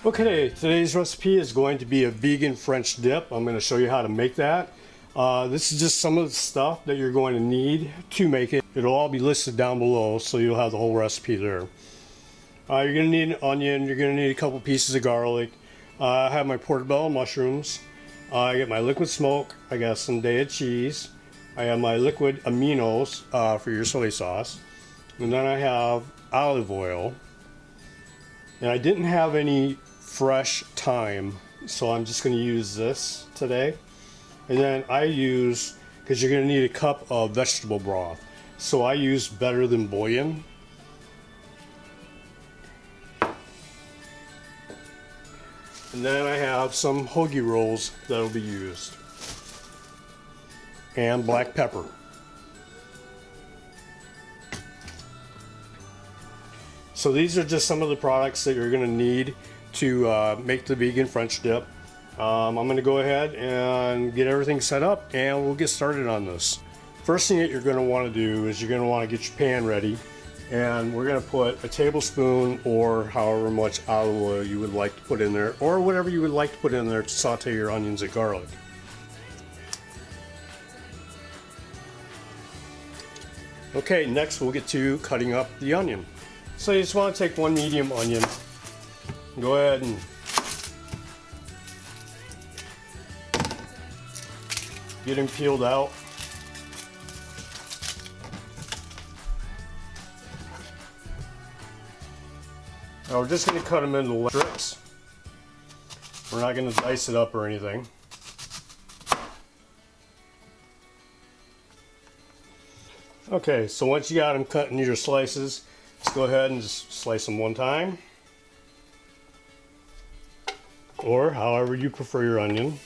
Okay, today's recipe is going to be a vegan French dip. I'm going to show you how to make that. This is just some of the stuff that you're going to need to make it. It'll all be listed down below, so you'll have the whole recipe there. You're going to need an onion. You're going to need a couple pieces of garlic. I have my portabella mushrooms. I got my liquid smoke. I got some Saute cheese. I have my liquid aminos for your soy sauce. And then I have olive oil. And I didn't have any fresh thyme, so I'm just going to use this today. And then I use, because you're going to need a cup of vegetable broth, so I use Better Than Bouillon. And then I have some hoagie rolls that'll be used, and black pepper. So these are just some of the products that you're going to need to make the vegan French dip. I'm going to go ahead and get everything set up and we'll get started on this. First thing that you're going to want to do is you're going to want to get your pan ready, and we're going to put a tablespoon or however much olive oil you would like to put in there, or whatever you would like to put in there to saute your onions and garlic. Okay, next we'll get to cutting up the onion. So you just want to take one medium onion, go ahead and get him peeled out. Now we're just going to cut them into strips. We're not going to dice it up or anything. Okay, so once you got them cut into your slices, just go ahead and just slice them one time, or however you prefer your onion.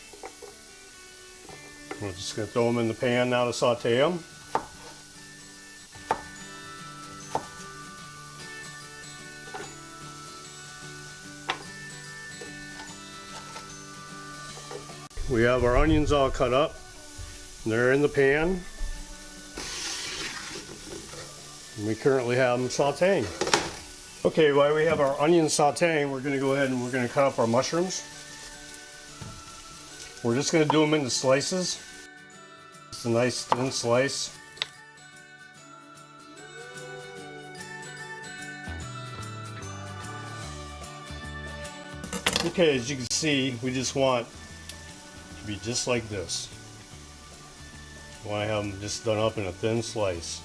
We're just going to throw them in the pan now to saute them. We have our onions all cut up. They're in the pan. We currently have them sauteing. Okay, while we have our onions sauteing, we're going to go ahead and we're going to cut up our mushrooms. We're just going to do them into slices. It's a nice thin slice. Okay, as you can see, we just want to be just like this. We want to have them just done up in a thin slice.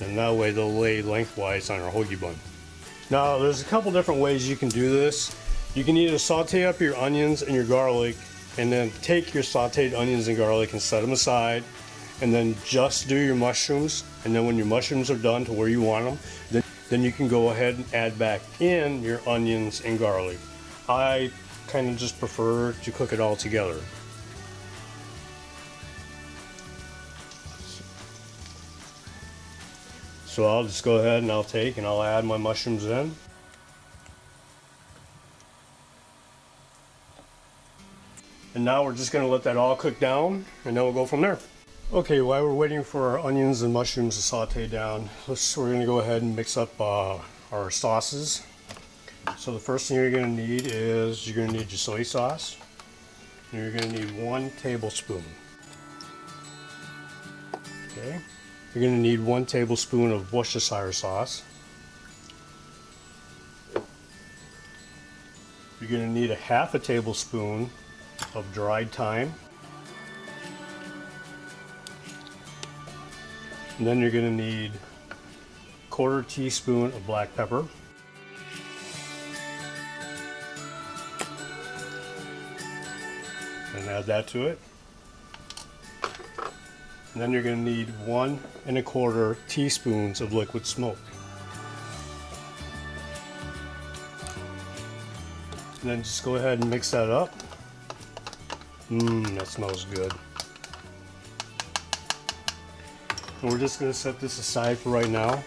And that way they'll lay lengthwise on our hoagie bun. Now there's a couple different ways you can do this. You can either saute up your onions and your garlic, and then take your sauteed onions and garlic and set them aside, and then just do your mushrooms, and then when your mushrooms are done to where you want them, then you can go ahead and add back in your onions and garlic. I kind of just prefer to cook it all together. So I'll just go ahead and I'll add my mushrooms in. And now we're just going to let that all cook down, and then we'll go from there. Okay, while we're waiting for our onions and mushrooms to saute down, we're going to go ahead and mix up our sauces. So the first thing you're going to need is you're going to need your soy sauce. And you're going to need 1 tablespoon. Okay. You're going to need 1 tablespoon of Worcestershire sauce. You're going to need a half a tablespoon of dried thyme. And then you're going to need 1/4 teaspoon of black pepper. And add that to it. And then you're going to need 1 1/4 teaspoons of liquid smoke. And then just go ahead and mix that up. That smells good. And we're just going to set this aside for right now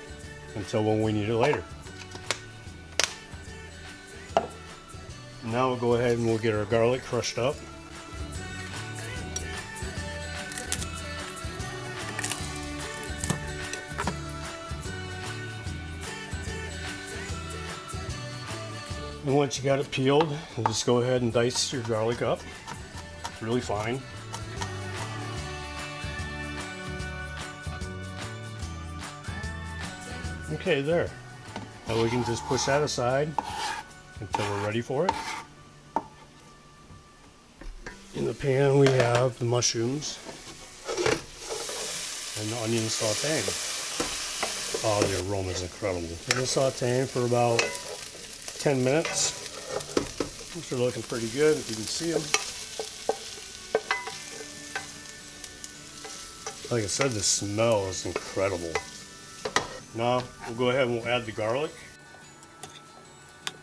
until when we need it later. And now we'll go ahead and we'll get our garlic crushed up. And once you got it peeled, just go ahead and dice your garlic up really fine. Okay, there. Now we can just push that aside until we're ready for it. In the pan we have the mushrooms and the onion sauteing. Oh, the aroma is incredible. We're going to sauteing for about 10 minutes. These are looking pretty good if you can see them. Like I said, the smell is incredible. Now we'll go ahead and we'll add the garlic.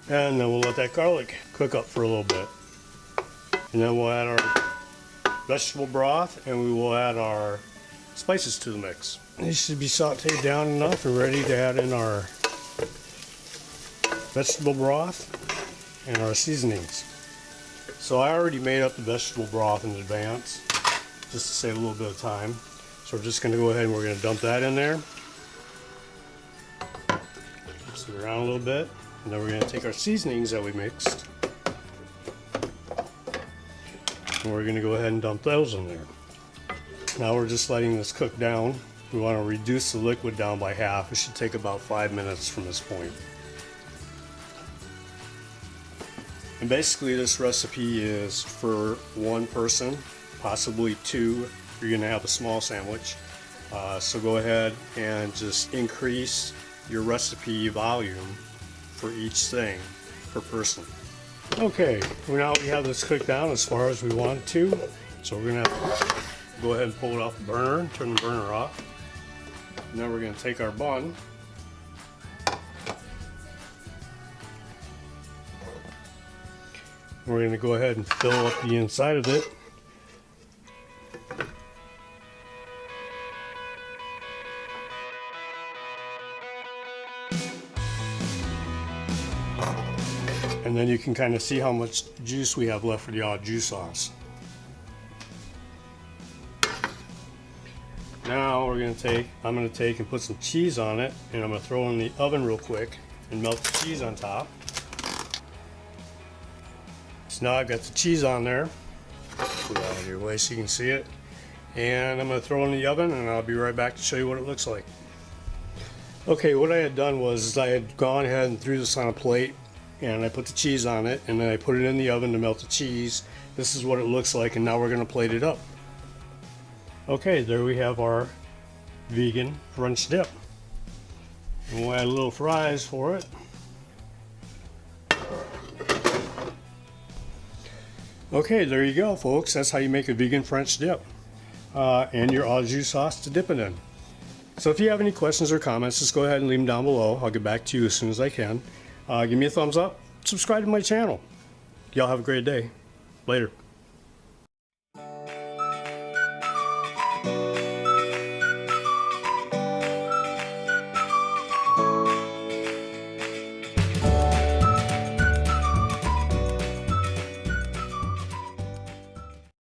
And then we'll let that garlic cook up for a little bit. And then we'll add our vegetable broth and we will add our spices to the mix. These should be sauteed down enough and ready to add in our vegetable broth and our seasonings. So I already made up the vegetable broth in advance just to save a little bit of time. So we're just going to go ahead and we're going to dump that in there. Mix it around a little bit. And then we're going to take our seasonings that we mixed. And we're going to go ahead and dump those in there. Now we're just letting this cook down. We want to reduce the liquid down by half. It should take about 5 minutes from this point. And basically this recipe is for one person, possibly two. You're going to have a small sandwich. So go ahead and just increase your recipe volume for each thing per person. Okay, well now we have this cooked down as far as we want it to. So we're going to go ahead and pull it off the burner, turn the burner off. And then we're going to take our bun. We're going to go ahead and fill up the inside of it. And then you can kind of see how much juice we have left for the Au Jus sauce. Now I'm going to take and put some cheese on it, and I'm going to throw it in the oven real quick and melt the cheese on top. So now I've got the cheese on there. Put it out of your way so you can see it. And I'm going to throw it in the oven and I'll be right back to show you what it looks like. Okay, what I had done was I had gone ahead and threw this on a plate and I put the cheese on it and then I put it in the oven to melt the cheese. This is what it looks like, and now we're going to plate it up. Okay, there we have our vegan French dip. And we'll add a little fries for it. Okay, there you go, folks. That's how you make a vegan French dip. And your Au Jus sauce to dip it in. So if you have any questions or comments, just go ahead and leave them down below. I'll get back to you as soon as I can. Give me a thumbs up. Subscribe to my channel. Y'all have a great day. Later.